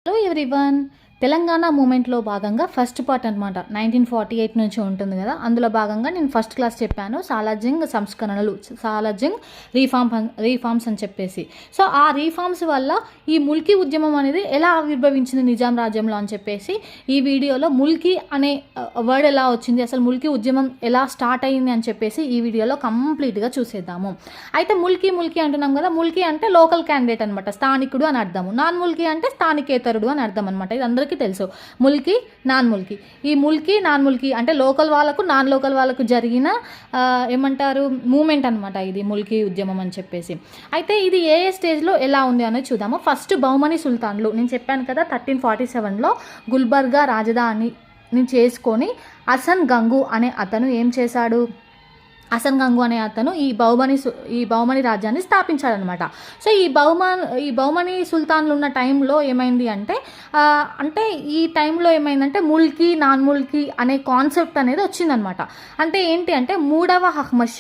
Hello everyone. Telangana మూమెంట్లో భాగంగా first part అనమాట 1948 నుంచి ఉంటుంది కదా. అందులో భాగంగా నేను ఫస్ట్ క్లాస్ చెప్పాను సాలార్జంగ్ సంస్కరణలు, సాలార్జంగ్ రీఫార్మ్స్ అని చెప్పేసి. సో ఆ రీఫార్మ్స్ వల్ల ఈ ముల్కీ ఉద్యమం అనేది ఎలా ఆవిర్భవించింది నిజాం రాజ్యంలో అని చెప్పేసి ఈ వీడియోలో ముల్కీ అనే వర్డ్ ఎలా వచ్చింది, అసలు ముల్కీ ఉద్యమం ఎలా స్టార్ట్ అయ్యింది అని చెప్పేసి ఈ వీడియోలో కంప్లీట్గా చూసేద్దాము. అయితే ముల్కీ అంటున్నాం కదా. ముల్కీ అంటే లోకల్ క్యాండిడేట్ అనమాట, స్థానికుడు అని అర్థము. నాన్ ముల్కీ అంటే స్థానికేతరుడు అని అర్థం అనమాట. ఇది అందరికీ తెలుసు. ముల్కీ, నాన్ ముల్కీ. ఈ ముల్కీ, నాన్ ముల్కీ అంటే లోకల్ వాళ్ళకు, నాన్ లోకల్ వాళ్ళకు జరిగిన ఏమంటారు మూమెంట్ అనమాట ఇది ముల్కీ ఉద్యమం అని చెప్పేసి. అయితే ఇది ఏ స్టేజ్లో ఎలా ఉంది అనేది చూద్దాము. ఫస్ట్ బహుమని సుల్తాన్లు, నేను చెప్పాను కదా 1347లో గుల్బర్గా రాజధానిని చేసుకొని హసన్ గంగు అనే అతను ఏం చేశాడు, హసన్ గంగు అనే అతను ఈ బహుమని రాజ్యాన్ని స్థాపించాడనమాట. సో ఈ బహుమని సుల్తాన్లు ఉన్న టైంలో ఏమైంది అంటే ఈ టైంలో ఏమైందంటే ముల్కీ, నాన్ ముల్కీ అనే కాన్సెప్ట్ అనేది వచ్చిందనమాట. అంటే ఏంటి అంటే మూడవ అహ్మద్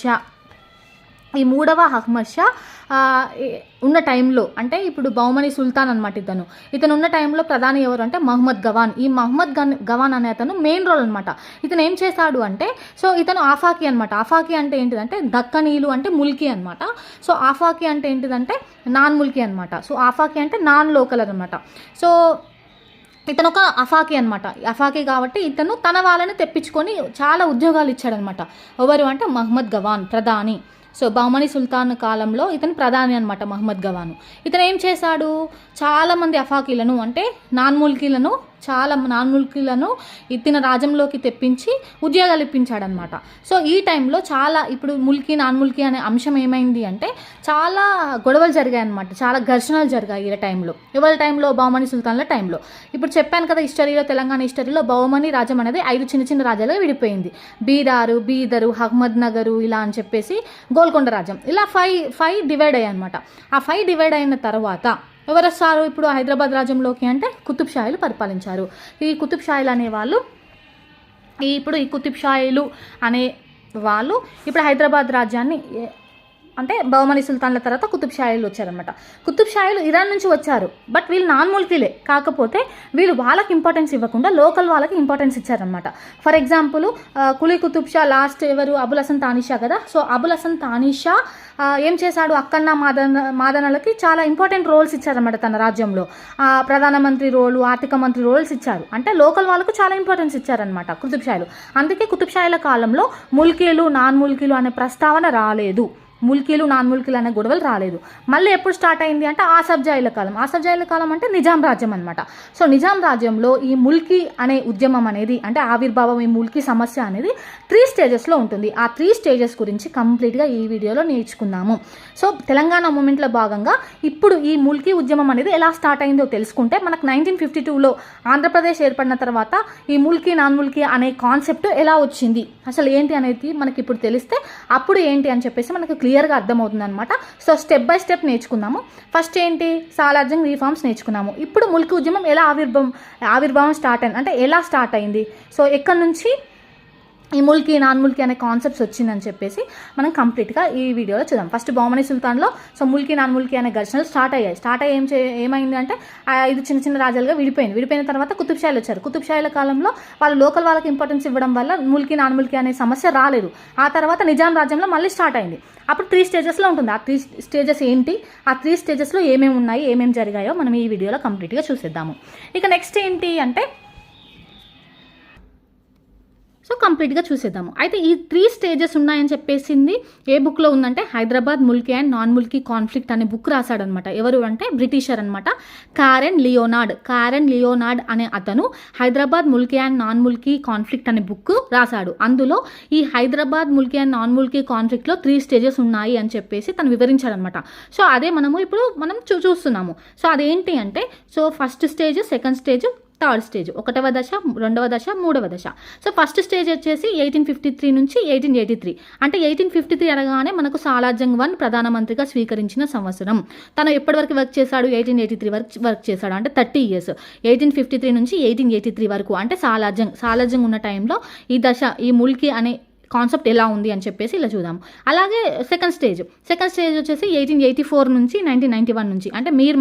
షా ఉన్న టైంలో, అంటే ఇప్పుడు బహుమని సుల్తాన్ అనమాట. ఇతను ఉన్న టైంలో ప్రధాని ఎవరు అంటే మహమ్మద్ గవాన్. ఈ మహమ్మద్ గవాన్ అనే అతను మెయిన్ రోల్ అనమాట. ఇతను ఏం చేశాడు అంటే, సో ఇతను ఆఫాకి అనమాట. ఆఫాకి అంటే ఏంటిదంటే దక్కనీలు అంటే ముల్కీ అనమాట. సో ఆఫాకి అంటే ఏంటిదంటే నాన్ ముల్కీ అనమాట. సో ఆఫాకి అంటే నాన్ లోకల్ అనమాట. సో ఇతను ఒక అఫాకి అనమాట. అఫాకి కాబట్టి ఇతను తన వాళ్ళని తెప్పించుకొని చాలా ఉద్యోగాలు ఇచ్చాడనమాట. ఎవరు అంటే మహమ్మద్ గవాన్ ప్రధాని. సో బహుమని సుల్తాన్ కాలంలో ఇతను ప్రధాని అనమాట మహమ్మద్ గవాను. ఇతను ఏం చేశాడు, చాలామంది అఫాకీలను అంటే నాన్ ముల్కీలను ఇతని రాజ్యంలోకి తెప్పించి ఉద్యోగాలు ఇప్పించాడనమాట. సో ఈ టైంలో చాలా ఇప్పుడు ముల్కీ, నాన్ ముల్కీ అనే అంశం ఏమైంది అంటే చాలా గొడవలు జరిగాయి అనమాట, చాలా ఘర్షణలు జరిగాయి ఈ టైంలో. ఎవరి టైంలో, బహుమని సుల్తాన్ల టైంలో. ఇప్పుడు చెప్పాను కదా హిస్టరీలో, తెలంగాణ హిస్టరీలో బహుమని రాజ్యం అనేది 5 చిన్న చిన్న రాజ్యాలుగా విడిపోయింది. బీదరు, అహ్మద్ నగరు ఇలా అని చెప్పేసి గోల్కొండ రాజ్యం, ఇలా 5 డివైడ్ అయ్యాయి అనమాట. ఆ 5 డివైడ్ అయిన తర్వాత ఎవరు వస్తారు ఇప్పుడు హైదరాబాద్ రాజ్యంలోకి అంటే కుతుబ్ షాహీలు పరిపాలించారు. ఈ కుతుబ్ షాహీలు అనేవాళ్ళు ఇప్పుడు హైదరాబాద్ రాజ్యాన్ని అంటే బహుమని సుల్తాన్ల తర్వాత కుతుబ్ షాహీలు వచ్చారనమాట. కుతుబ్ షాహీలు ఇరాన్ నుంచి వచ్చారు, బట్ వీళ్ళు నాన్ ముల్కీలే. కాకపోతే వీళ్ళు వాళ్ళకి ఇంపార్టెన్స్ ఇవ్వకుండా లోకల్ వాళ్ళకి ఇంపార్టెన్స్ ఇచ్చారనమాట. For example Quli Qutb Shah last ఎవరు, అబుల్ హసన్ తానీషా కదా. సో అబుల్ హసన్ తానీషా ఏం చేశాడు, అక్కన్న మాదనలకి చాలా ఇంపార్టెంట్ రోల్స్ ఇచ్చారన్నమాట తన రాజ్యంలో. ప్రధానమంత్రి రోలు, ఆర్థిక మంత్రి రోల్స్ ఇచ్చారు. అంటే లోకల్ వాళ్ళకు చాలా ఇంపార్టెన్స్ ఇచ్చారనమాట కుతుబ్ షాహీలు. అందుకే కుతుబ్ షాహీల కాలంలో ముల్కీలు, నాన్ ముల్కీలు అనే ప్రస్తావన రాలేదు. ముల్కీలు, నాన్ ముల్కీలు అనే గొడవలు రాలేదు. మళ్ళీ ఎప్పుడు స్టార్ట్ అయింది అంటే ఆసఫ్జాయిల కాలం అంటే నిజాం రాజ్యం అనమాట. సో నిజాం రాజ్యంలో ఈ ముల్కీ అనే ఉద్యమం అనేది అంటే ఆవిర్భావం, ఈ ముల్కీ సమస్య అనేది 3 స్టేజెస్లో ఉంటుంది. ఆ 3 స్టేజెస్ గురించి కంప్లీట్గా ఈ వీడియోలో నేర్చుకుందాము. సో తెలంగాణ మూమెంట్లో భాగంగా ఇప్పుడు ఈ ముల్కీ ఉద్యమం అనేది ఎలా స్టార్ట్ అయిందో తెలుసుకుంటే మనకు 1952లో ఆంధ్రప్రదేశ్ ఏర్పడిన తర్వాత ఈ ముల్కీ, నాన్ ముల్కీ అనే కాన్సెప్ట్ ఎలా వచ్చింది, అసలు ఏంటి అనేది మనకి ఇప్పుడు తెలిస్తే అప్పుడు ఏంటి అని చెప్పేసి మనకు క్లియర్గా అర్థమవుతుంది అనమాట. సో స్టెప్ బై స్టెప్ నేర్చుకుందాము. ఫస్ట్ ఏంటి, సాలార్జంగ్ రీఫార్మ్స్ నేర్చుకున్నాము. ఇప్పుడు ముల్కీ ఉద్యమం ఎలా ఆవిర్భావం స్టార్ట్ అయింది అంటే ఎలా స్టార్ట్ అయింది, సో ఎక్కడి నుంచి ఈ ముల్కీ, నాన్ ముల్కీ అనే కాన్సెప్ట్స్ వచ్చిందని చెప్పేసి మనం కంప్లీట్గా ఈ వీడియోలో చూద్దాం. ఫస్ట్ బహుమని సుల్తాన్లో సో ముల్కీ, నాన్ ముల్కీ అనే ఘర్షణలు స్టార్ట్ అయ్యి ఏమైంది అంటే 5 చిన్న చిన్న రాజ్యాలుగా విడిపోయిన తర్వాత కుతుబ్ షాహీలు వచ్చారు. కుతుబ్ షాహీల కాలంలో వాళ్ళు లోకల్ వాళ్ళకి ఇంపార్టెన్స్ ఇవ్వడం వల్ల ముల్కీ, నాన్ ముల్కీ అనే సమస్య రాలేదు. ఆ తర్వాత నిజాం రాజ్యంలో మళ్ళీ స్టార్ట్ అయింది. అప్పుడు 3 స్టేజెస్లో ఉంటుంది. ఆ 3 స్టేజెస్ ఏంటి, ఆ 3 స్టేజెస్లో ఏమేమి ఉన్నాయి, ఏమేమి జరిగాయో మనం ఈ వీడియోలో కంప్లీట్గా చూసేద్దాము. ఇక నెక్స్ట్ ఏంటి అంటే సో కంప్లీట్గా చూసేద్దాము. అయితే ఈ 3 స్టేజెస్ ఉన్నాయని చెప్పేసింది ఏ బుక్లో ఉందంటే Hyderabad Mulki and non Mulki conflict అనే బుక్ రాశాడనమాట. ఎవరు అంటే బ్రిటిషర్ అనమాట, కారెన్ లియోనార్డ్ అనే అతను Hyderabad Mulki and non Mulki conflict అనే బుక్ రాశాడు. అందులో ఈ హైదరాబాద్ ముల్కీ అండ్ నాన్ ముల్కీ కాన్ఫ్లిక్ట్లో 3 స్టేజెస్ ఉన్నాయి అని చెప్పేసి తను వివరించాడనమాట. సో అదే మనం చూస్తున్నాము. సో అదేంటి అంటే so first stage, second stage, third stage, 1వ దశ, 2వ దశ, 3వ దశ. సో ఫస్ట్ స్టేజ్ వచ్చేసి 1853 నుంచి 1883. అంటే 1853 అనగానే మనకు సాలార్జంగ్ 1 ప్రధానమంత్రిగా స్వీకరించిన సంవత్సరం. తను ఎప్పటి వరకు వర్క్ చేశాడు, 1883 వరకు వర్క్ చేశాడు, అంటే 30 years. 1853 నుంచి 1883 వరకు అంటే సాలార్జంగ్ ఉన్న టైంలో ఈ ముల్కీ అనే కాన్సెప్ట్ ఎలా ఉంది అని చెప్పేసి ఇలా చూద్దాం. అలాగే సెకండ్ స్టేజ్ వచ్చేసి 1884 నుంచి 1991 నుంచి, అంటే మీర్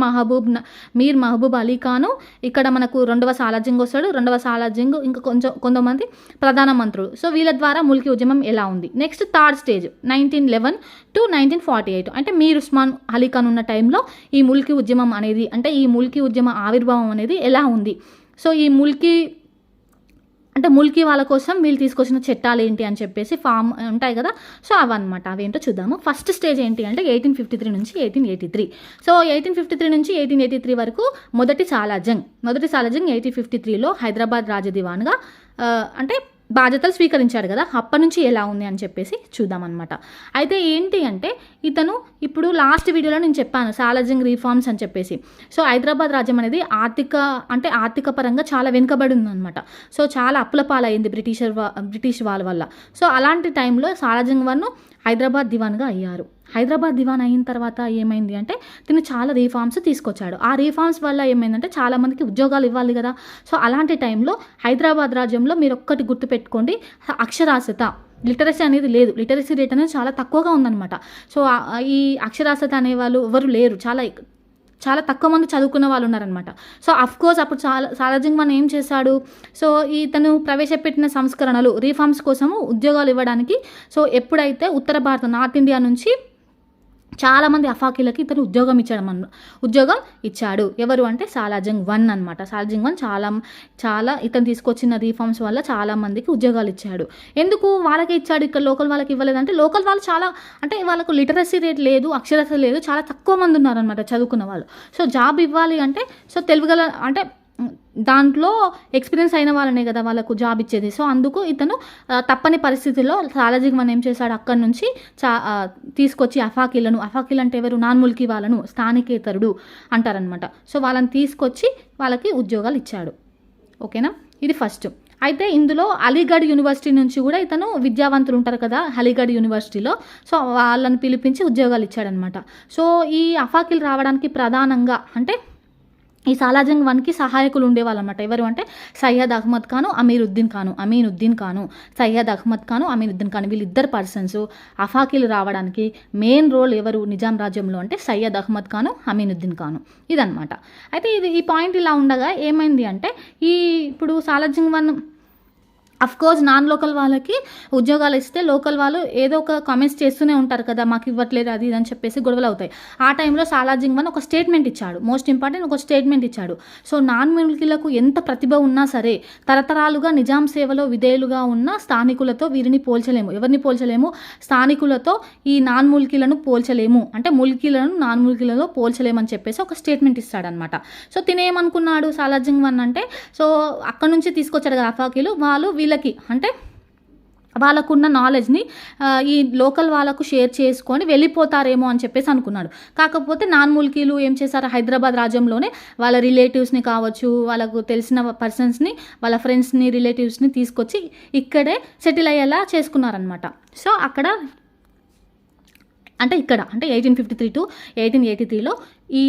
మహబూబ్ అలీ ఖాను, ఇక్కడ మనకు రెండవ సాలార్జంగ్ వస్తాడు. రెండవ సాలార్జంగ్ ఇంకా కొంతమంది ప్రధానమంత్రులు. సో వీళ్ళ ద్వారా ముల్కీ ఉద్యమం ఎలా ఉంది. నెక్స్ట్ థర్డ్ స్టేజ్ 1911 to 1948, అంటే మీర్ ఉస్మాన్ అలీ ఖాన్ ఉన్న టైంలో ఈ ముల్కీ ఉద్యమం అనేది, అంటే ఈ ముల్కీ ఉద్యమ ఆవిర్భావం అనేది ఎలా ఉంది. సో ఈ ముల్కీ వాళ్ళ కోసం వీళ్ళు తీసుకొచ్చిన చట్టాలు ఏంటి అని చెప్పేసి ఫామ్ ఉంటాయి కదా, సో అవన్నమాట. అవేంటో చూద్దాము. ఫస్ట్ స్టేజ్ ఏంటి అంటే 1853 నుంచి 1883. సో 1853 నుంచి 1883 వరకు మొదటి సాలార్జంగ్ 1853లో హైదరాబాద్ రాజదివాన్గా అంటే బాధ్యతలు స్వీకరించాడు కదా, అప్పటి నుంచి ఎలా ఉంది అని చెప్పేసి చూద్దామన్నమాట. అయితే ఏంటి అంటే ఇతను ఇప్పుడు లాస్ట్ వీడియోలో నేను చెప్పాను సాలార్జంగ్ రీఫార్మ్స్ అని చెప్పేసి. సో హైదరాబాద్ రాజ్యం అనేది ఆర్థిక పరంగా చాలా వెనుకబడి ఉందన్నమాట. సో చాలా అప్పుల పాలైంది బ్రిటిష్ వాళ్ళ వల్ల. సో అలాంటి టైంలో సాలార్జంగ్ వన్ హైదరాబాద్ దివాన్గా అయ్యారు. హైదరాబాద్ దివాన్ అయిన తర్వాత ఏమైంది అంటే తిను చాలా రీఫార్మ్స్ తీసుకొచ్చాడు. ఆ రీఫార్మ్స్ వల్ల ఏమైందంటే చాలామందికి ఉద్యోగాలు ఇవ్వాలి కదా. సో అలాంటి టైంలో హైదరాబాద్ రాజ్యంలో మీరు ఒక్కటి గుర్తుపెట్టుకోండి, అక్షరాస్యత లిటరసీ అనేది లేదు. లిటరసీ రేట్ అనేది చాలా తక్కువగా ఉందన్నమాట. సో ఈ అక్షరాస్యత అనేవాళ్ళు ఎవరు లేరు, చాలా తక్కువ మంది చదువుకున్న వాళ్ళు ఉన్నారనమాట. సో అఫ్కోర్స్ అప్పుడు సాలార్జంగ్ వన్ ఏం చేశాడు, సో ఇతను ప్రవేశపెట్టిన సంస్కరణలు రీఫార్మ్స్ కోసము ఉద్యోగాలు ఇవ్వడానికి, సో ఎప్పుడైతే ఉత్తర భారత నార్త్ ఇండియా నుంచి చాలామంది అఫాకీలకి ఇతను ఉద్యోగం ఇచ్చాడు. ఎవరు అంటే సాలార్జంగ్ వన్ అనమాట. సాలార్జంగ్ వన్ చాలా ఇతను తీసుకొచ్చిన రీఫార్మ్స్ వల్ల చాలా మందికి ఉద్యోగాలు ఇచ్చాడు. ఎందుకు వాళ్ళకే ఇచ్చాడు, ఇక్కడ లోకల్ వాళ్ళకి ఇవ్వలేదంటే లోకల్ వాళ్ళు చాలా అంటే వాళ్ళకు లిటరసీ రేట్ లేదు, అక్షరాస్యత లేదు, చాలా తక్కువ మంది ఉన్నారనమాట చదువుకున్న వాళ్ళు. సో జాబ్ ఇవ్వాలి అంటే సో తెలుగుగల అంటే దాంట్లో ఎక్స్పీరియన్స్ అయిన వాళ్ళనే కదా వాళ్ళకు జాబ్ ఇచ్చేది. సో అందుకు ఇతను తప్పని పరిస్థితుల్లో సాలార్జంగ్ వన్ ఏం చేశాడు, అక్కడి నుంచి తీసుకొచ్చి అఫాకీలు అంటే ఎవరు, నాన్ ముల్కీ వాళ్ళను స్థానికేతరుడు అంటారనమాట. సో వాళ్ళని తీసుకొచ్చి వాళ్ళకి ఉద్యోగాలు ఇచ్చాడు. ఓకేనా, ఇది ఫస్ట్. అయితే ఇందులో అలీగఢ్ యూనివర్సిటీ నుంచి కూడా ఇతను విద్యావంతులు ఉంటారు కదా అలీగఢ్ యూనివర్సిటీలో, సో వాళ్ళని పిలిపించి ఉద్యోగాలు ఇచ్చాడనమాట. సో ఈ అఫాకీలు రావడానికి ప్రధానంగా అంటే ఈ సాలార్జంగ్ వన్కి సహాయకులు ఉండేవాళ్ళు అనమాట. ఎవరు అంటే సయ్యద్ అహ్మద్ ఖాను, అమీనుద్దీన్ ఖాను, సయ్యద్ అహ్మద్ ఖాను, అమీనుద్దీన్ ఖాను, వీళ్ళిద్దరు పర్సన్స్ అఫాకీలు రావడానికి మెయిన్ రోల్ ఎవరు నిజాం రాజ్యంలో అంటే సయ్యద్ అహ్మద్ ఖాను, అమీనుద్దీన్ ఖాను, ఇదనమాట. అయితే ఈ పాయింట్ ఇలా ఉండగా ఏమైంది అంటే ఇప్పుడు Salar Jung one of course non local వాళ్ళకి ఉద్యోగాలు ఇస్తే లోకల్ వాళ్ళు ఏదో ఒక కామెంట్స్ చేస్తూనే ఉంటారు కదా, మాకు ఇవ్వట్లేదు అది ఇది అని చెప్పేసి గొడవలు అవుతాయి. ఆ టైంలో సాలార్జంగ్ వన్ ఒక స్టేట్మెంట్ ఇచ్చాడు, మోస్ట్ ఇంపార్టెంట్ ఒక స్టేట్మెంట్ ఇచ్చాడు. సో నాన్ ముల్కీలకు ఎంత ప్రతిభ ఉన్నా సరే తరతరాలుగా నిజాం సేవలో విధేయులుగా ఉన్న స్థానికులతో వీరిని పోల్చలేము. ఎవరిని పోల్చలేము? స్థానికులతో ఈ నాన్ ముల్కీలను పోల్చలేము, అంటే ముల్కీలను నాన్ ముల్కీలలో పోల్చలేమని చెప్పేసి ఒక స్టేట్మెంట్ ఇస్తాడనమాట. సో తినేమనుకున్నాడు సాలార్జంగ్ వన్ అంటే, సో అక్కడ నుంచి తీసుకొచ్చాడు కదా అఫాకీలు, వాళ్ళు వీళ్ళకి అంటే వాళ్ళకున్న నాలెడ్జ్ని ఈ లోకల్ వాళ్ళకు షేర్ చేసుకొని వెళ్ళిపోతారేమో అని చెప్పేసి అనుకున్నాడు. కాకపోతే నాన్ ముల్కీలు ఏం చేశారు, హైదరాబాద్ రాజ్యంలోనే వాళ్ళ రిలేటివ్స్ని కావచ్చు, వాళ్ళకు తెలిసిన పర్సన్స్ని, వాళ్ళ ఫ్రెండ్స్ని, రిలేటివ్స్ని తీసుకొచ్చి ఇక్కడే సెటిల్ అయ్యేలా చేసుకున్నారనమాట. సో అక్కడ అంటే 1853 to 1883లో ఈ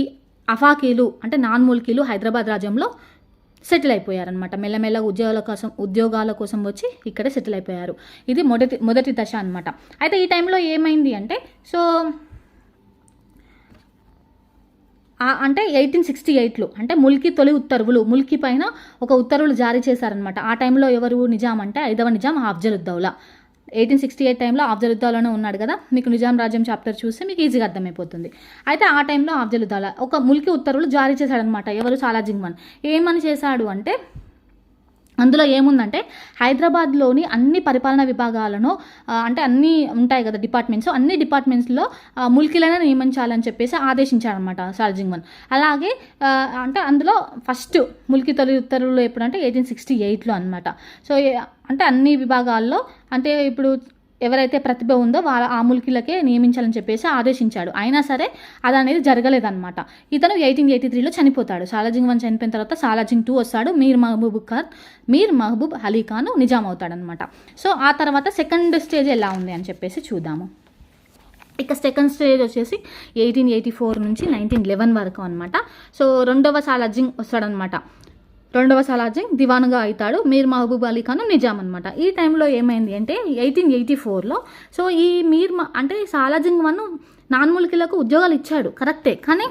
అఫాకీలు అంటే నాన్ ముల్కీలు హైదరాబాద్ రాజ్యంలో సెటిల్ అయిపోయారనమాట. మెల్లమెల్ల ఉద్యోగాల కోసం వచ్చి ఇక్కడే సెటిల్ అయిపోయారు. ఇది మొదటి దశ అనమాట. అయితే ఈ టైంలో ఏమైంది అంటే సో అంటే 1868లో అంటే ముల్కీ తొలి ఉత్తర్వులు, ముల్కీ పైన ఒక ఉత్తర్వులు జారీ చేశారనమాట. ఆ టైంలో ఎవరు నిజాం అంటే 5వ నిజాం అఫ్జలుద్దౌలా. 1868 టైంలో అఫ్జలుద్దౌలానే ఉన్నాడు కదా, మీకు నిజాం రాజ్యం చాప్టర్ చూస్తే మీకు ఈజీగా అర్థమైపోతుంది. అయితే ఆ టైంలో అఫ్జలుద్దౌలా ఒక ముల్కీ ఉత్తర్వులు జారీ చేశాడనమాట. ఎవరు? సాలార్జంగ్ వన్. ఏమని చేశాడు అంటే అందులో ఏముందంటే హైదరాబాద్లోని అన్ని పరిపాలనా విభాగాలను అంటే అన్నీ ఉంటాయి కదా డిపార్ట్మెంట్స్, అన్ని డిపార్ట్మెంట్స్లో ముల్కీలను నియమించాలని చెప్పేసి ఆదేశించాడనమాట సాలార్జంగ్ వన్. అలాగే అంటే అందులో ఫస్ట్ ముల్కీ తొలి ఉత్తర్వులు ఎప్పుడంటే 1868లో అనమాట. సో అంటే అన్ని విభాగాల్లో అంటే ఇప్పుడు ఎవరైతే ప్రతిభ ఉందో ఆ ముల్కీలకే నియమించాలని చెప్పేసి ఆదేశించాడు. అయినా సరే అది అనేది జరగలేదన్నమాట. ఇతను 1883లో చనిపోతాడు. సాలార్జంగ్ వన్ చనిపోయిన తర్వాత సాలార్జంగ్ 2 వస్తాడు. మీర్ మహబూబ్ అలీ ఖాన్ నిజాం అవుతాడనమాట. సో ఆ తర్వాత సెకండ్ స్టేజ్ ఎలా ఉంది అని చెప్పేసి చూద్దాము. ఇక సెకండ్ స్టేజ్ వచ్చేసి 1884 నుంచి 1911 వరకు అనమాట. సో రెండవ సాలార్జంగ్ వస్తాడనమాట. రెండవ సాలార్జంగ్ దివాన్గా అవుతాడు. మీర్ మహబూబ్ అలీ ఖాన్ నిజాం అనమాట. ఈ టైంలో ఏమైంది అంటే 1884లో సో ఈ అంటే సాలార్జంగ్ వన్ నాన్ ముల్కీలకు ఉద్యోగాలు ఇచ్చాడు కరెక్టే, కానీ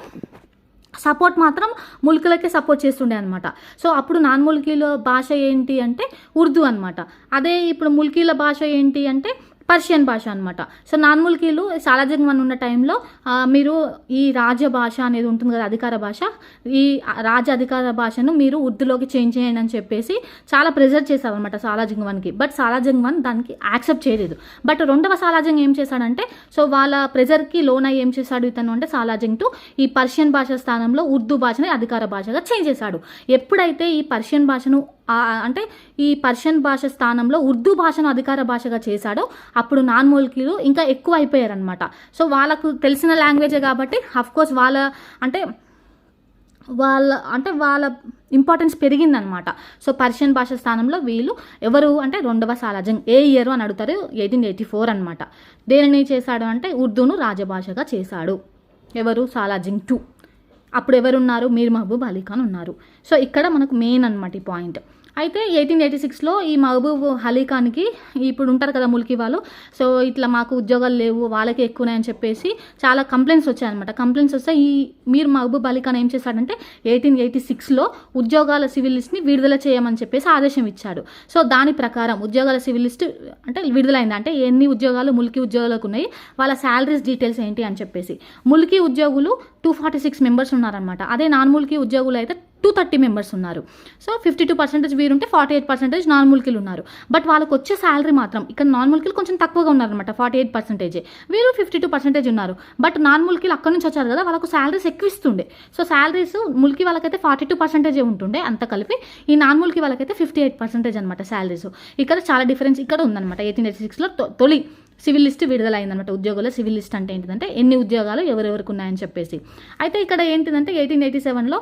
సపోర్ట్ మాత్రం ముల్కీలకే సపోర్ట్ చేస్తుండే అనమాట. సో అప్పుడు నాన్ ముల్కీల భాష ఏంటి అంటే ఉర్దూ అనమాట. అదే ఇప్పుడు ముల్కీల భాష ఏంటి అంటే పర్షియన్ భాష అనమాట. సో నాన్ ముల్కీలు సాలార్జంగ్ వన్ ఉన్న టైంలో మీరు ఈ రాజ్య భాష అనేది ఉంటుంది కదా, అధికార భాష, ఈ రాజ్య అధికార భాషను మీరు ఉర్దూలోకి చేంజ్ చేయండి అని చెప్పేసి చాలా ప్రెజర్ చేశారనమాట సాలార్జంగ్ వన్కి. బట్ సాలార్జంగ్ వన్ దానికి యాక్సెప్ట్ చేయలేదు. బట్ రెండవ సాలార్జంగ్ ఏం చేశాడంటే సో వాళ్ళ ప్రెజర్కి లోన్ అయ్యి ఏం చేశాడు ఇతను అంటే సాలార్జంగ్ టు ఈ పర్షియన్ భాష స్థానంలో ఉర్దూ భాషని అధికార భాషగా చేంజ్ చేశాడు. ఎప్పుడైతే ఈ పర్షియన్ భాషను అంటే ఈ పర్షియన్ భాష స్థానంలో ఉర్దూ భాషను అధికార భాషగా చేశాడో అప్పుడు నాన్ ముల్కీలు ఇంకా ఎక్కువ అయిపోయారనమాట. సో వాళ్ళకు తెలిసిన లాంగ్వేజే కాబట్టి అఫ్కోర్స్ వాళ్ళ ఇంపార్టెన్స్ పెరిగిందనమాట. సో పర్షియన్ భాష స్థానంలో వీళ్ళు ఎవరు అంటే రెండవ సాలార్జంగ్. ఏ ఇయర్ అని అడుగుతారు, 1884 అనమాట. దేనిని చేశాడు అంటే ఉర్దూను రాజభాషగా చేశాడు. ఎవరు సాలార్జంగ్ 2. అప్పుడు ఎవరున్నారు, మీర్ మహబూబ్ అలీ ఖాన్ ఉన్నారు. సో ఇక్కడ మనకు మెయిన్ అనమాట ఈ పాయింట్. అయితే 1886లో ఈ మహబూబ్ అలీ ఖాన్కి ఇప్పుడు ఉంటారు కదా ముల్కీ వాళ్ళు, సో ఇట్లా మాకు ఉద్యోగాలు లేవు వాళ్ళకి ఎక్కువనాయని చెప్పేసి చాలా కంప్లైంట్స్ వచ్చాయన్నమాట. కంప్లైంట్స్ వస్తే ఈ మీర్ మహబూబ్ అలీ ఖాన్ ఏం చేశాడంటే 1886లో ఉద్యోగాల సివిల్ లిస్ట్ని విడుదల చేయమని చెప్పేసి ఆదేశం ఇచ్చాడు. సో దాని ప్రకారం ఉద్యోగాల సివిల్ లిస్ట్ అంటే విడుదలైంది. అంటే ఎన్ని ఉద్యోగాలు ముల్కీ ఉద్యోగులకు ఉన్నాయి, వాళ్ళ శాలరీస్ డీటెయిల్స్ ఏంటి అని చెప్పేసి. ముల్కీ ఉద్యోగులు 246 మెంబర్స్ ఉన్నారనమాట. అదే నాన్ ముల్కీ ఉద్యోగులు అయితే 230 మెంబర్స్ ఉన్నారు. సో 52% వీరుంటే 48% నాన్ ముల్కీలు ఉన్నారు. బట్ వాళ్ళకి వచ్చే శాలరీ మాత్రం ఇక్కడ నాన్ ముల్కీలు కొంచెం తక్కువగా ఉన్నారనమాట, 48%. వీరు 52% ఉన్నారు. బట్ నాన్ ముల్కీలు అక్కడి నుంచి వచ్చారు కదా, వాళ్ళకు శాలరీస్ ఎక్కువ ఇస్తుండే. సో శాలరీస్ ముల్కీ వాళ్ళకైతే 42% ఉంటుండే అంత కలిపి, ఈ నాన్ ముల్కీ వాళ్ళకైతే 58% అనమాట శాలరీస్. ఇక్కడ చాలా డిఫరెన్స్ ఇక్కడ ఉందన్నమాట. 1886లో తొలి సివిల్ లిస్ట్ విడుదలైందనమాట. ఉద్యోగుల సివిల్ లిస్ట్ అంటే ఏంటిదంటే ఎన్ని ఉద్యోగాలు ఎవరెవరికి ఉన్నాయని చెప్పేసి. అయితే ఇక్కడ ఏంటిదంటే 1887లో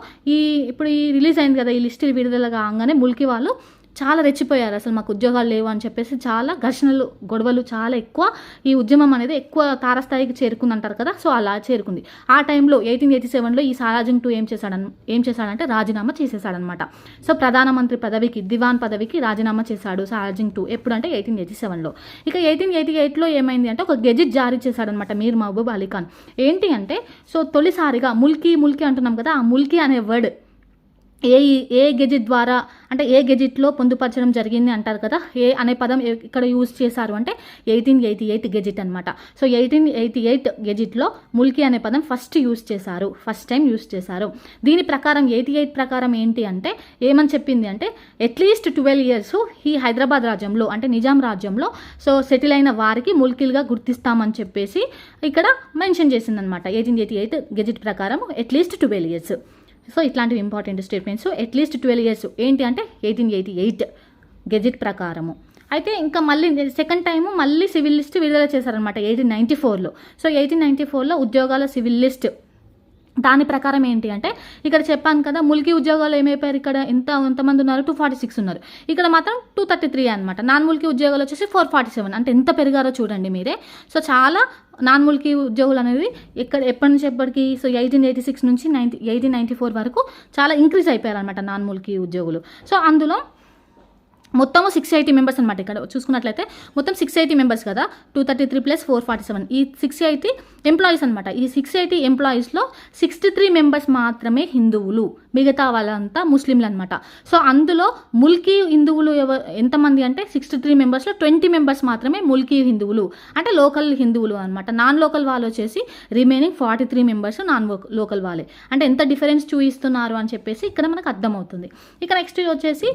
ఇప్పుడు ఈ రిలీజ్ అయింది కదా, ఈ లిస్ట్ విడుదల కాగానే ముల్కీ వాళ్ళు చాలా రెచ్చిపోయారు. అసలు మాకు ఉద్యోగాలు లేవు అని చెప్పేసి చాలా ఘర్షణలు గొడవలు చాలా ఎక్కువ, ఈ ఉద్యమం అనేది ఎక్కువ తారస్థాయికి చేరుకుంది అంటారు కదా. సో అలా చేరుకుంది. ఆ టైంలో 1887లో ఈ సాలార్జంగ్ 2 ఏం చేశాడంటే రాజీనామా చేసేసాడనమాట. సో ప్రధానమంత్రి పదవికి, దివాన్ పదవికి రాజీనామా చేశాడు సాలార్జంగ్ 2. ఎప్పుడంటే 1887లో. ఇక 1888లో ఏమైంది అంటే ఒక గెజిట్ జారీ చేశాడనమాట మీర్ మహబూబ్ అలీ ఖాన్. ఏంటి అంటే సో తొలిసారిగా ముల్కీ అంటున్నాం కదా, ఆ ముల్కీ అనే వర్డ్ ఏ గెజిట్ ద్వారా అంటే ఏ గెజిట్లో పొందుపరచడం జరిగింది అంటారు కదా, ఏ అనే పదం ఇక్కడ యూజ్ చేశారు అంటే 1888 గెజిట్ అనమాట. సో 1888 గెజిట్లో ముల్కీ అనే పదం ఫస్ట్ టైం యూజ్ చేశారు. దీని ప్రకారం 88 ప్రకారం ఏంటి అంటే ఏమని చెప్పింది అంటే అట్లీస్ట్ 12 ఇయర్స్ ఈ హైదరాబాద్ రాజ్యంలో అంటే నిజాం రాజ్యంలో సో సెటిల్ అయిన వారికి ముల్కీలుగా గుర్తిస్తామని చెప్పేసి ఇక్కడ మెన్షన్ చేసిందనమాట. 1888 గెజిట్ ప్రకారం అట్లీస్ట్ 12 ఇయర్స్. సో ఇట్లాంటివి ఇంపార్టెంట్ స్టేట్మెంట్స్. అట్లీస్ట్ 12 ఇయర్స్ ఏంటి అంటే 1888 గెజిట్ ప్రకారము. అయితే ఇంకా మళ్ళీ సెకండ్ టైము మళ్ళీ సివిల్ లిస్ట్ విడుదల చేశారనమాట 1894లో. సో 1894లో ఉద్యోగాల సివిల్ లిస్ట్ దాని ప్రకారం ఏంటి అంటే ఇక్కడ చెప్పాను కదా ముల్కీ ఉద్యోగాలు ఏమైపోయారు, ఇక్కడ ఎంతమంది ఉన్నారు, 246 ఉన్నారు. ఇక్కడ మాత్రం 233 అనమాట. నాన్ ముల్కీ ఉద్యోగాలు వచ్చేసి 447. అంటే ఎంత పెరిగారో చూడండి మీరే. సో చాలా నాన్ ముల్కీ ఉద్యోగులు అనేది ఎప్పటి నుంచి ఎప్పటికి సో 1886 నుంచి 1894 వరకు చాలా ఇంక్రీజ్ అయిపోయారు అనమాట నాన్ ముల్కీ ఉద్యోగులు. సో అందులో మొత్తము 680 మెంబర్స్ అనమాట. ఇక్కడ చూసుకున్నట్లయితే మొత్తం 680 మెంబర్స్ కదా, 233 + 447 ఈ 680 ఎంప్లాయీస్ అనమాట. ఈ 680 ఎంప్లాయీస్లో 63 మెంబర్స్ మాత్రమే హిందువులు, మిగతా వాళ్ళంతా ముస్లింలు అనమాట. సో అందులో ముల్కీ హిందువులు ఎంతమంది అంటే 63 మెంబర్స్లో 20 మెంబర్స్ మాత్రమే ముల్కీ హిందువులు అంటే లోకల్ హిందువులు అనమాట. నాన్ లోకల్ వాళ్ళు వచ్చేసి రిమైనింగ్ 43 మెంబర్స్ నాన్ లోకల్ వాళ్ళే. అంటే ఎంత డిఫరెన్స్ చూపిస్తున్నారు అని చెప్పేసి ఇక్కడ మనకు అర్థమవుతుంది. ఇక నెక్స్ట్ వచ్చేసి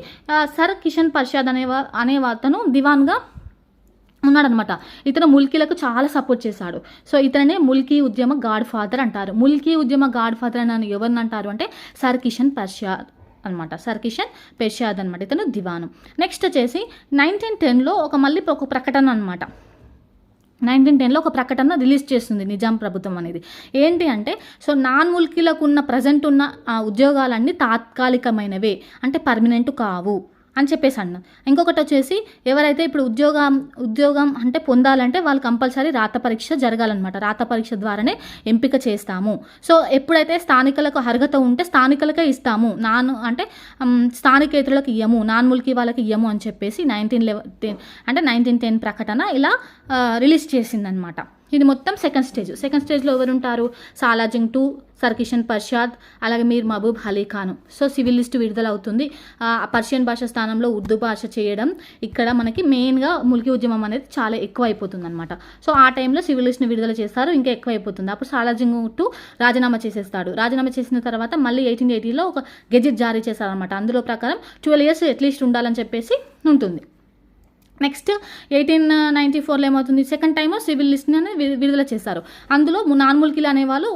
సర్ కిషన్ పర్షాద్ అనే అతను దివాన్గా ఉన్నాడనమాట. ఇతను ముల్కీలకు చాలా సపోర్ట్ చేశాడు. సో ఇతనే ముల్కీ ఉద్యమ గాడ్ ఫాదర్ అంటారు. ముల్కీ ఉద్యమ గాడ్ ఫాదర్ అని ఎవరిని అంటారు అంటే సర్ కిషన్ పర్షాద్ అనమాట. సర్ కిషన్ పర్షాద్ అనమాట ఇతను దివాను. నెక్స్ట్ వచ్చేసి 1910లో ఒక ప్రకటన అనమాట. 1910లో ఒక ప్రకటన రిలీజ్ చేస్తుంది నిజాం ప్రభుత్వం అనేది. ఏంటి అంటే సో నాన్ ముల్కీలకు ఉన్న ప్రజెంట్ ఉన్న ఉద్యోగాలన్నీ తాత్కాలికమైనవే అంటే పర్మనెంట్ కావు అని చెప్పేసి అన్న. ఇంకొకటి వచ్చేసి ఎవరైతే ఇప్పుడు ఉద్యోగం అంటే పొందాలంటే వాళ్ళు కంపల్సరీ రాత పరీక్ష జరగాలన్నమాట. రాత పరీక్ష ద్వారానే ఎంపిక చేస్తాము. సో ఎప్పుడైతే స్థానికులకు అర్హత ఉంటే స్థానికులకే ఇస్తాము, స్థానికేతరులకు ఇయ్యము, నాన్ ముల్కీ వాళ్ళకి ఇయ్యము అని చెప్పేసి 1910 ప్రకటన ఇలా రిలీజ్ చేసిందనమాట. ఇది మొత్తం సెకండ్ స్టేజ్లో ఎవరు ఉంటారు? సాలార్జంగ్ II, సర్ కిషన్ పర్షాద్, అలాగే Mir Mahboob Ali Khan. So civil list విడుదల అవుతుంది. పర్షియన్ భాష స్థానంలో ఉర్దూ భాష చేయడం ఇక్కడ మనకి మెయిన్గా ముల్కీ ఉద్యమం అనేది చాలా ఎక్కువ అయిపోతుంది అనమాట. సో ఆ టైంలో సివిల్ లిస్ట్ని విడుదల చేస్తారు, ఇంకా ఎక్కువ అయిపోతుంది. అప్పుడు సాలార్జంగ్ II రాజీనామా చేసేస్తాడు. రాజీనామా చేసిన తర్వాత మళ్ళీ 1880లో ఒక గెజెట్ జారీ చేశారనమాట. అందులో ప్రకారం 12 years అట్లీస్ట్ ఉండాలని చెప్పేసి ఉంటుంది. నెక్స్ట్ 1894లో ఏమవుతుంది? సెకండ్ టైం సివిల్ లిస్ట్ అనేది విడుదల చేశారు. అందులో నాన్ ముల్కీలు అనేవాళ్ళు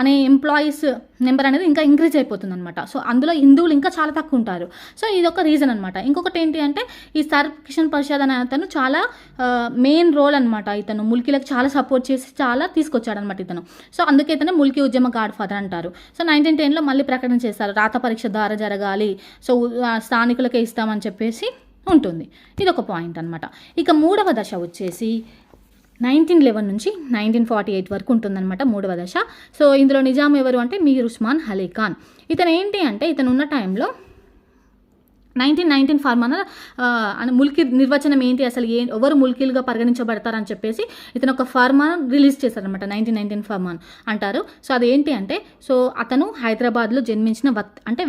అనే ఎంప్లాయీస్ నెంబర్ అనేది ఇంకా ఇంక్రీజ్ అయిపోతుంది అనమాట. సో అందులో హిందువులు ఇంకా చాలా తక్కువ ఉంటారు. సో ఇది ఒక రీజన్ అనమాట. ఇంకొకటి ఏంటి అంటే ఈ సర్ కిషన్ పర్షాద్ అనే అతను చాలా మెయిన్ రోల్ అనమాట. ఇతను ముల్కీలకు చాలా సపోర్ట్ చేసి చాలా తీసుకొచ్చాడనమాట ఇతను. సో అందుకే ఇతను ముల్కీ ఉద్యమ గాడ్ ఫాదర్ అంటారు. సో 1910లో మళ్ళీ ప్రకటన చేశారు, రాత పరీక్ష ద్వారా జరగాలి, సో స్థానికులకే ఇస్తామని చెప్పేసి ఉంటుంది. ఇది ఒక పాయింట్ అనమాట. ఇక మూడవ దశ వచ్చేసి 1911 నుంచి 1948 వరకు ఉంటుందన్నమాట మూడవ దశ. సో ఇందులో నిజాం ఎవరు అంటే మీర్ ఉస్మాన్ అలీ ఖాన్. ఇతను ఏంటి అంటే ఇతను ఉన్న టైంలో 1919 ఫార్మాన ముల్కీ నిర్వచనం ఏంటి, అసలు ఎవరు ముల్కీలుగా పరిగణించబడతారని చెప్పేసి ఇతను ఒక ఫార్మాన్ రిలీజ్ చేశారనమాట. 1919 ఫార్మాన్ అంటారు. సో అదేంటి అంటే సో అతను హైదరాబాద్లో జన్మించిన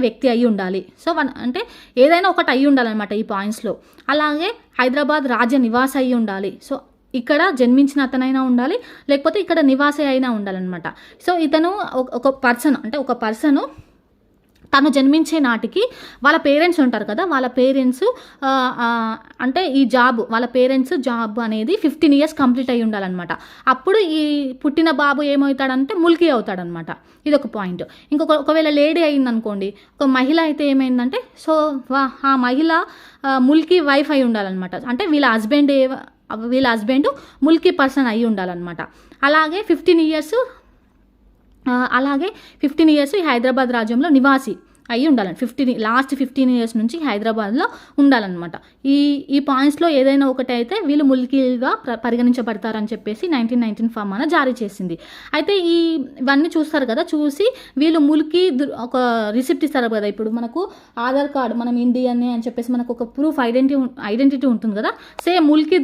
వ్యక్తి అయి ఉండాలి. సో అంటే ఏదైనా ఒకటి అయి ఉండాలన్నమాట ఈ పాయింట్స్లో. అలాగే హైదరాబాద్ రాజ్య నివాస అయి ఉండాలి. సో ఇక్కడ జన్మించిన అతనైనా ఉండాలి, లేకపోతే ఇక్కడ నివాస అయినా ఉండాలన్నమాట. సో ఇతను ఒక పర్సన్ తను జన్మించే నాటికి వాళ్ళ పేరెంట్స్ ఉంటారు కదా, వాళ్ళ పేరెంట్స్ వాళ్ళ పేరెంట్స్ జాబ్ అనేది 15 years కంప్లీట్ అయ్యి ఉండాలన్నమాట. అప్పుడు ఈ పుట్టిన బాబు ఏమవుతాడంటే ముల్కీ అవుతాడనమాట. ఇది ఒక పాయింట్. ఒకవేళ లేడీ అయిందనుకోండి, ఒక మహిళ అయితే ఏమైందంటే సో ఆ మహిళ ముల్కీ వైఫ్ అయి ఉండాలన్నమాట. అంటే వీళ్ళ హస్బెండ్ ముల్కీ పర్సన్ అయి ఉండాలన్నమాట. అలాగే 15 years ఈ హైదరాబాద్ రాజ్యంలో నివాసి అయి ఉండాలని లాస్ట్ 15 years నుంచి హైదరాబాద్లో ఉండాలన్నమాట. ఈ పాయింట్స్లో ఏదైనా ఒకటి అయితే వీళ్ళు ముల్కీలుగా పరిగణించబడతారని చెప్పేసి 1919 ఫార్మానా జారీ చేసింది. అయితే ఇవన్నీ చూస్తారు కదా, చూసి వీళ్ళు ముల్కీ ఒక రిసిప్ట్ ఇస్తారు కదా. ఇప్పుడు మనకు ఆధార్ కార్డు, మనం ఇండియన్ అని చెప్పేసి మనకు ఒక ప్రూఫ్ ఐడెంటిటీ ఉంటుంది కదా, సేమ్ ముల్కీ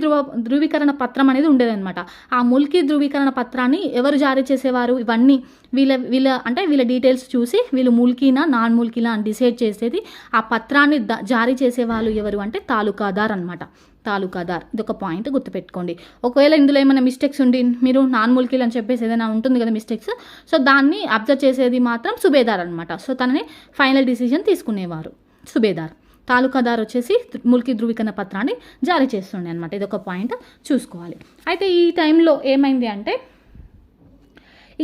ధృవీకరణ పత్రం అనేది ఉండేదన్నమాట. ఆ ముల్కీ ధృవీకరణ పత్రాన్ని ఎవరు జారీ చేసేవారు? ఇవన్నీ వీళ్ళ డీటెయిల్స్ చూసి వీళ్ళు ముల్కీనా నాన్ ముల్కీనా అని డిసైడ్ చేసేది ఆ పత్రాన్ని జారీ చేసేవాళ్ళు ఎవరు అంటే తాలూకాదార్ అనమాట. తాలూకాదార్, ఇది ఒక పాయింట్ గుర్తుపెట్టుకోండి. ఒకవేళ ఇందులో ఏమైనా మిస్టేక్స్ ఉండి మీరు నాన్ ముల్కీలు అని చెప్పేసి ఏదైనా ఉంటుంది కదా మిస్టేక్స్, సో దాన్ని అబ్జర్వ్ చేసేది మాత్రం సుబేదార్ అనమాట. సో తనని ఫైనల్ డిసిజన్ తీసుకునేవారు సుబేదార్. తాలూకాదార్ వచ్చేసి ముల్కీ ధృవీకరణ పత్రాన్ని జారీ చేస్తుండే అనమాట. ఇది ఒక పాయింట్ చూసుకోవాలి. అయితే ఈ టైంలో ఏమైంది అంటే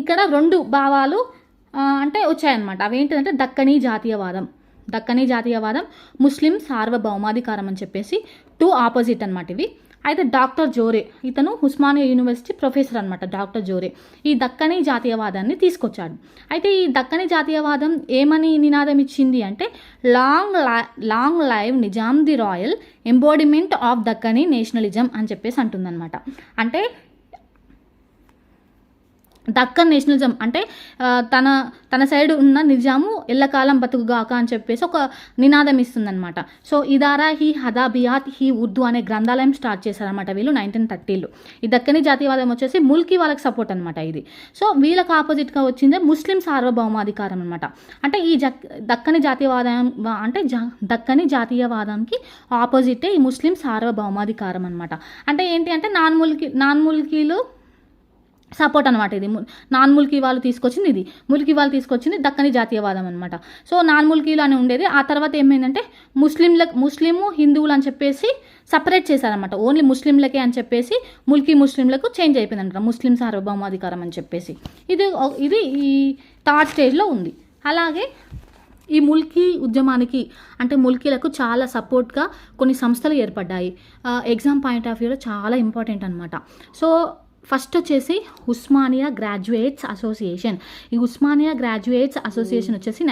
ఇక్కడ 2 భావాలు వచ్చాయన్నమాట. అవేంటిదంటే దక్కనీ జాతీయవాదం, ముస్లిం సార్వభౌమాధికారం అని చెప్పేసి 2 ఆపోజిట్ అనమాట ఇవి. అయితే డాక్టర్ జోరే, ఇతను ఉస్మానియా యూనివర్సిటీ ప్రొఫెసర్ అనమాట. డాక్టర్ జోరే ఈ దక్కనీ జాతీయవాదాన్ని తీసుకొచ్చాడు. అయితే ఈ దక్కనీ జాతీయవాదం ఏమని నినాదం ఇచ్చింది అంటే long live Nizam the royal embodiment of Deccani nationalism అని చెప్పేసి అంటుందన్నమాట. అంటే దక్కన్ నేషనలిజం అంటే తన సైడ్ ఉన్న నిజాము ఎల్లకాలం బతుకుగాక అని చెప్పేసి ఒక నినాదం ఇస్తుందన్నమాట. సో ఇదారా హీ హదాబియాత్ హీ ఉర్దూ అనే గ్రంథాలయం స్టార్ట్ చేశారనమాట వీళ్ళు 1930లో. ఈ దక్కనీ జాతీయవాదం వచ్చేసి ముల్కీ వాళ్ళకి సపోర్ట్ అనమాట ఇది. సో వీళ్ళకి ఆపోజిట్గా వచ్చిందే ముస్లిం సార్వభౌమాధికారం అనమాట. అంటే ఈ దక్కనీ జాతీయవాదంకి ఆపోజిటే ఈ ముస్లిం సార్వభౌమాధికారం అనమాట. అంటే ఏంటి అంటే నాన్ ముల్కీలు సపోర్ట్ అనమాట. ఇది నాన్ ముల్కీ వాళ్ళు తీసుకొచ్చింది, ఇది ముల్కీ వాళ్ళు తీసుకొచ్చింది దక్కనీ జాతీయవాదం అనమాట. సో నాన్ ముల్కీలు అని ఉండేది. ఆ తర్వాత ఏమైందంటే ముస్లిము హిందువులు అని చెప్పేసి సపరేట్ చేశారనమాట. ఓన్లీ ముస్లింలకే అని చెప్పేసి ముస్లింలకు చేంజ్ అయిపోయిందనమాట, ముస్లిం సార్వభౌమాధికారం అని చెప్పేసి. ఇది ఈ థర్డ్ స్టేజ్లో ఉంది. అలాగే ఈ ముల్కీ ఉద్యమానికి ముల్కీలకు చాలా సపోర్ట్గా కొన్ని సంస్థలు ఏర్పడ్డాయి. ఎగ్జామ్ పాయింట్ ఆఫ్ వ్యూలో చాలా ఇంపార్టెంట్ అనమాట. సో ఫస్ట్ వచ్చేసి ఉస్మానియా గ్రాడ్యుయేట్స్ అసోసియేషన్. ఈ ఉస్మానియా గ్రాడ్యుయేట్స్ అసోసియేషన్ వచ్చేసి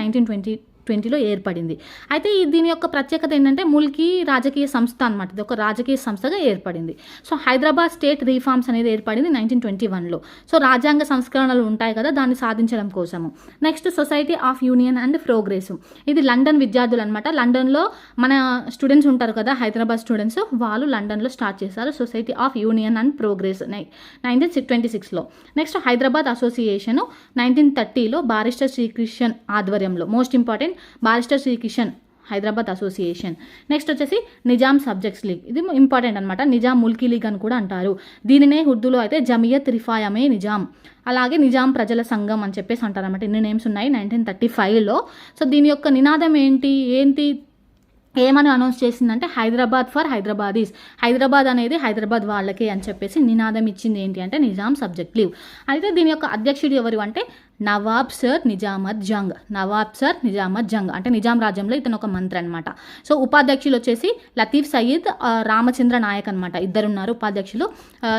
1920లో ఏర్పడింది. అయితే దీని యొక్క ప్రత్యేకత ఏంటంటే ముల్కీ రాజకీయ సంస్థ అనమాట. ఇది ఒక రాజకీయ సంస్థగా ఏర్పడింది. సో హైదరాబాద్ స్టేట్ రీఫార్మ్స్ అనేది ఏర్పడింది 1921లో. సో రాజ్యాంగ సంస్కరణలు ఉంటాయి కదా, దాన్ని సాధించడం కోసము. Next society of union and progress. ఇది లండన్ విద్యార్థులు అనమాట. లండన్లో మన స్టూడెంట్స్ ఉంటారు కదా, హైదరాబాద్ స్టూడెంట్స్, వాళ్ళు లండన్లో స్టార్ట్ చేశారు society of union and progress 1926లో. నెక్స్ట్ హైదరాబాద్ అసోసియేషన్ 1930లో బారిస్టర్ శ్రీకృష్ణన్ ఆధ్వర్యంలో. Most important, barrister Srikrishnan Hyderabad association. Next వచ్చేసి నిజాం సబ్జెక్ట్స్ లీగ్. ఇది ఇంపార్టెంట్ అనమాట. నిజాం ముల్కీ లీగ్ అని కూడా అంటారు. దీనినే ఉర్దూలో అయితే జమియత్ రిఫాయమే నిజాం, అలాగే నిజాం ప్రజల సంఘం అని చెప్పేసి అంటారు అనమాట. ఇన్ని నేమ్స్ ఉన్నాయి 1935లో. సో దీని యొక్క నినాదం ఏంటి ఏమని అనౌన్స్ చేసిందంటే హైదరాబాద్ ఫర్ హైదరాబాదీస్. హైదరాబాద్ అనేది హైదరాబాద్ వాళ్ళకే అని చెప్పేసి నినాదం ఇచ్చింది ఏంటి అంటే నిజాం సబ్జెక్ట్ లీవ్. అయితే దీని యొక్క అధ్యక్షుడు ఎవరు అంటే నవాబ్ సర్ నిజామత్ జంగ్. నవాబ్ సర్ నిజామత్ జంగ్ అంటే నిజాం రాజ్యంలో ఇతను ఒక మంత్రి అనమాట. సో ఉపాధ్యక్షులు వచ్చేసి లతీఫ్ సయ్యద్ రామచంద్ర నాయక్ అనమాట. ఇద్దరున్నారు ఉపాధ్యక్షులు,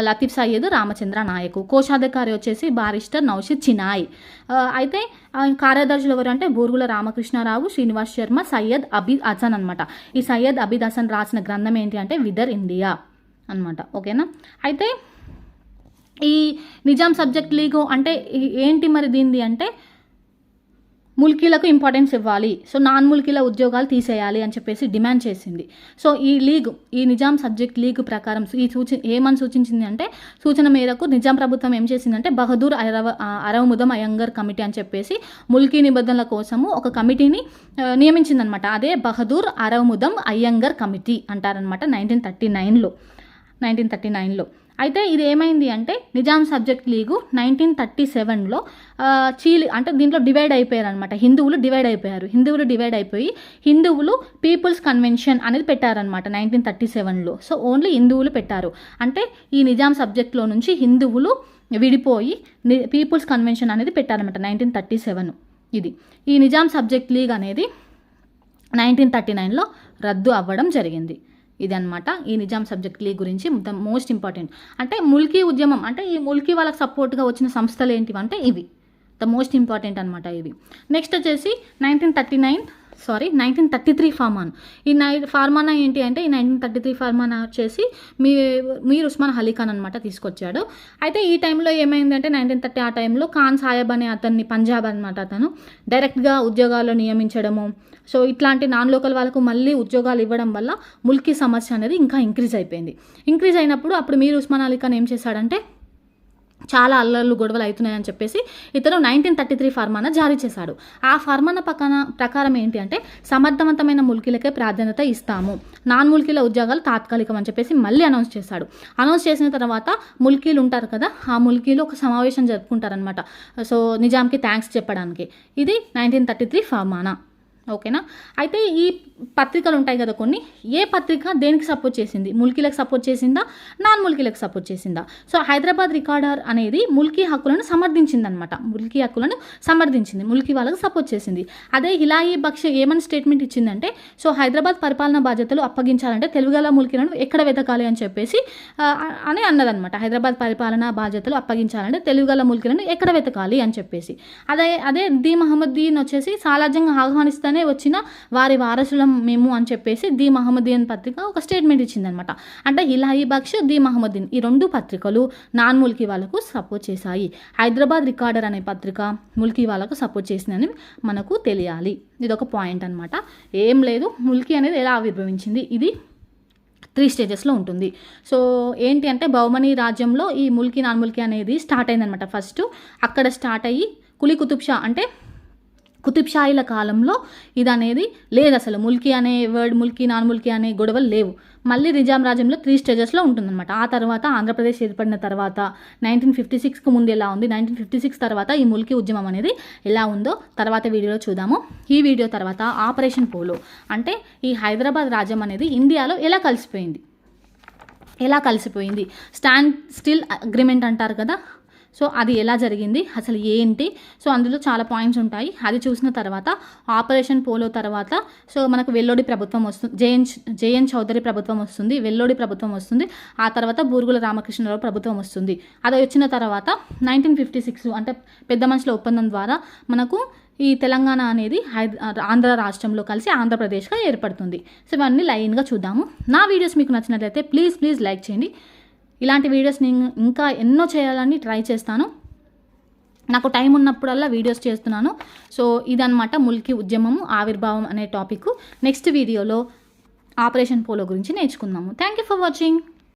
లతీఫ్ సయ్యద్ రామచంద్ర నాయక్. కోశాధికారి వచ్చేసి బారిస్టర్ నౌషద్ చినాయ్. అయితే కార్యదర్శులు ఎవరు అంటే బూరుగుల రామకృష్ణారావు, శ్రీనివాస్ శర్మ, సయ్యద్ అబీద్ హసన్ అనమాట. ఈ సయ్యద్ అబీద్ హసన్ రాసిన గ్రంథం ఏంటి అంటే విదర్ ఇండియా అనమాట. ఓకేనా. అయితే ఈ నిజాం సబ్జెక్ట్ లీగ్ అంటే ఏంటి మరి దీనిది అంటే ముల్కీలకు ఇంపార్టెన్స్ ఇవ్వాలి, సో నాన్ ముల్కీల ఉద్యోగాలు తీసేయాలి అని చెప్పేసి డిమాండ్ చేసింది. సో ఈ నిజాం సబ్జెక్ట్ లీగ్ ప్రకారం ఏమని సూచించింది అంటే సూచన మేరకు నిజాం ప్రభుత్వం ఏం చేసిందంటే బహదూర్ అరవముదం అయ్యంగర్ కమిటీ అని చెప్పేసి ముల్కీ నిబంధనల కోసము ఒక కమిటీని నియమించిందనమాట. అదే బహదూర్ అరవముదం అయ్యంగర్ కమిటీ అంటారనమాట 1939లో. అయితే ఇది ఏమైంది అంటే నిజాం సబ్జెక్ట్ లీగు 1937లో అంటే దీంట్లో డివైడ్ అయిపోయారు అనమాట. హిందువులు డివైడ్ అయిపోయి హిందువులు పీపుల్స్ కన్వెన్షన్ అనేది పెట్టారనమాట 1937లో. సో ఓన్లీ హిందువులు పెట్టారు. అంటే ఈ నిజాం సబ్జెక్ట్లో నుంచి హిందువులు విడిపోయి పీపుల్స్ కన్వెన్షన్ అనేది పెట్టారనమాట 1937. ఇది ఈ నిజాం సబ్జెక్ట్ లీగ్ అనేది 1939లో రద్దు అవ్వడం జరిగింది. ఇది అనమాట ఈ నిజాం సబ్జెక్ట్ లీగ్ గురించి ద మోస్ట్ ఇంపార్టెంట్. అంటే ముల్కీ ఉద్యమం అంటే ఈ ముల్కీ వాళ్ళకి సపోర్ట్గా వచ్చిన సంస్థలు ఏంటివంటే ఇవి ద మోస్ట్ ఇంపార్టెంట్ అనమాట ఇవి. నెక్స్ట్ వచ్చేసి 1933 ఫార్మానా. ఈ ఫార్మానా ఏంటి అంటే ఈ 1933 ఫార్మానా వచ్చేసి మీర్ ఉస్మాన్ అలీ ఖాన్ అనమాట తీసుకొచ్చాడు. అయితే ఈ టైంలో ఏమైందంటే 1930 ఆ టైంలో ఖాన్ సాహెబ్ అనే అతన్ని పంజాబ్ అనమాట అతను డైరెక్ట్గా ఉద్యోగాల్లో నియమించడము. సో ఇట్లాంటి నాన్ లోకల్ వాళ్ళకు మళ్ళీ ఉద్యోగాలు ఇవ్వడం వల్ల ముల్కీ సమస్య అనేది ఇంకా ఇంక్రీజ్ అయినప్పుడు అప్పుడు మీర్ ఉస్మాన్ అలీ ఖాన్ ఏం చేశాడంటే చాలా అల్లర్లు గొడవలు అవుతున్నాయని చెప్పేసి ఇతను 1933 ఫార్మానా జారీ చేశాడు. ఆ ఫార్మానా ప్రకారం ఏంటి అంటే సమర్థవంతమైన ముల్కీలకే ప్రాధాన్యత ఇస్తాము, నాన్ ముల్కీల ఉద్యోగాలు తాత్కాలికం అని చెప్పేసి మళ్ళీ అనౌన్స్ చేశాడు. అనౌన్స్ చేసిన తర్వాత ముల్కీలు ఉంటారు కదా, ఆ ముల్కీలు ఒక సమావేశం జరుపుకుంటారనమాట. సో నిజాంకి థ్యాంక్స్ చెప్పడానికి. ఇది 1933 ఫార్మానా. ఓకేనా. అయితే ఈ పత్రికలు ఉంటాయి కదా కొన్ని, ఏ పత్రిక దేనికి సపోర్ట్ చేసింది? ముల్కీలకు సపోర్ట్ చేసిందా, నాన్ ముల్కీలకు సపోర్ట్ చేసిందా? సో హైదరాబాద్ రికార్డర్ అనేది ముల్కీ హక్కులను సమర్థించింది, ముల్కీ వాళ్ళకు సపోర్ట్ చేసింది. అదే హిలాయి బక్ష్ ఏమని స్టేట్మెంట్ ఇచ్చిందంటే సో హైదరాబాద్ పరిపాలనా బాధ్యతలు అప్పగించాలంటే తెలుగుగల ముల్కీలను ఎక్కడ వెతకాలి అని చెప్పేసి అని అన్నదనమాట. హైదరాబాద్ పరిపాలనా బాధ్యతలు అప్పగించాలంటే తెలుగుగల ముల్కీలను ఎక్కడ వెతకాలి అని చెప్పేసి. అదే ది మహమ్మదీన్ వచ్చేసి సాలాజ్యంగా ఆహ్వానిస్తానే వచ్చిన వారి వారసులం మేము అని చెప్పేసి ది మహమ్మదీన్ పత్రిక ఒక స్టేట్మెంట్ ఇచ్చిందనమాట. అంటే హిలాయి బక్ష్, ది మహమ్మదీన్ ఈ రెండు పత్రికలు నాన్ ముల్కీ వాళ్ళకు సపోర్ట్ చేశాయి. హైదరాబాద్ రికార్డర్ అనే పత్రిక ముల్కీ వాళ్ళకు సపోర్ట్ చేసిందని మనకు తెలియాలి. ఇది ఒక పాయింట్ అనమాట. ఏం లేదు, ముల్కీ అనేది ఎలా ఆవిర్భవించింది, ఇది 3 స్టేజెస్లో ఉంటుంది. సో ఏంటి అంటే బహుమనీ రాజ్యంలో ఈ ముల్కీ నాన్ ముల్కీ అనేది స్టార్ట్ అయిందనమాట. ఫస్ట్ అక్కడ స్టార్ట్ అయ్యి కులీ కుతుబ్ షా అంటే కుతుబ్ షాయిల కాలంలో ఇది అనేది లేదు, అసలు ముల్కీ అనే వర్డ్, ముల్కీ నాన్ ముల్కీ అనే గొడవలు లేవు. మళ్ళీ నిజాం రాజ్యంలో 3 స్టేజెస్లో ఉంటుందన్నమాట. ఆ తర్వాత ఆంధ్రప్రదేశ్ ఏర్పడిన తర్వాత 1956కు ముందు ఎలా ఉంది, 1956 తర్వాత ఈ ముల్కీ ఉద్యమం అనేది ఎలా ఉందో తర్వాత వీడియోలో చూద్దాము. ఈ వీడియో తర్వాత ఆపరేషన్ పోలో అంటే ఈ హైదరాబాద్ రాజ్యం అనేది ఇండియాలో ఎలా కలిసిపోయింది, స్టాండ్ స్టిల్ అగ్రిమెంట్ అంటారు కదా, సో అది ఎలా జరిగింది, అసలు ఏంటి, సో అందులో చాలా పాయింట్స్ ఉంటాయి. అది చూసిన తర్వాత ఆపరేషన్ పోలో తర్వాత సో మనకు వెల్లోడి ప్రభుత్వం వస్తుంది, జేఎన్ చౌదరి ప్రభుత్వం వస్తుంది, వెల్లోడి ప్రభుత్వం వస్తుంది. ఆ తర్వాత బూరుగుల రామకృష్ణరావు ప్రభుత్వం వస్తుంది. అది వచ్చిన తర్వాత 1956 అంటే పెద్ద మనుషుల ఒప్పందం ద్వారా మనకు ఈ తెలంగాణ అనేది ఆంధ్ర రాష్ట్రంలో కలిసి ఆంధ్రప్రదేశ్గా ఏర్పడుతుంది. సో ఇవన్నీ లైన్గా చూద్దాము. నా వీడియోస్ మీకు నచ్చినట్లయితే ప్లీజ్ లైక్ చేయండి. ఇలాంటి వీడియోస్ నేను ఇంకా ఎన్నో చేయాలని ట్రై చేస్తాను. నాకు టైం ఉన్నప్పుడల్లా వీడియోస్ చేస్తున్నాను. సో ఇదన్నమాట ముల్కీ ఉద్యమము ఆవిర్భావం అనే టాపిక్. నెక్స్ట్ వీడియోలో ఆపరేషన్ పోలో గురించి నేర్చుకుందాము. Thank you for watching.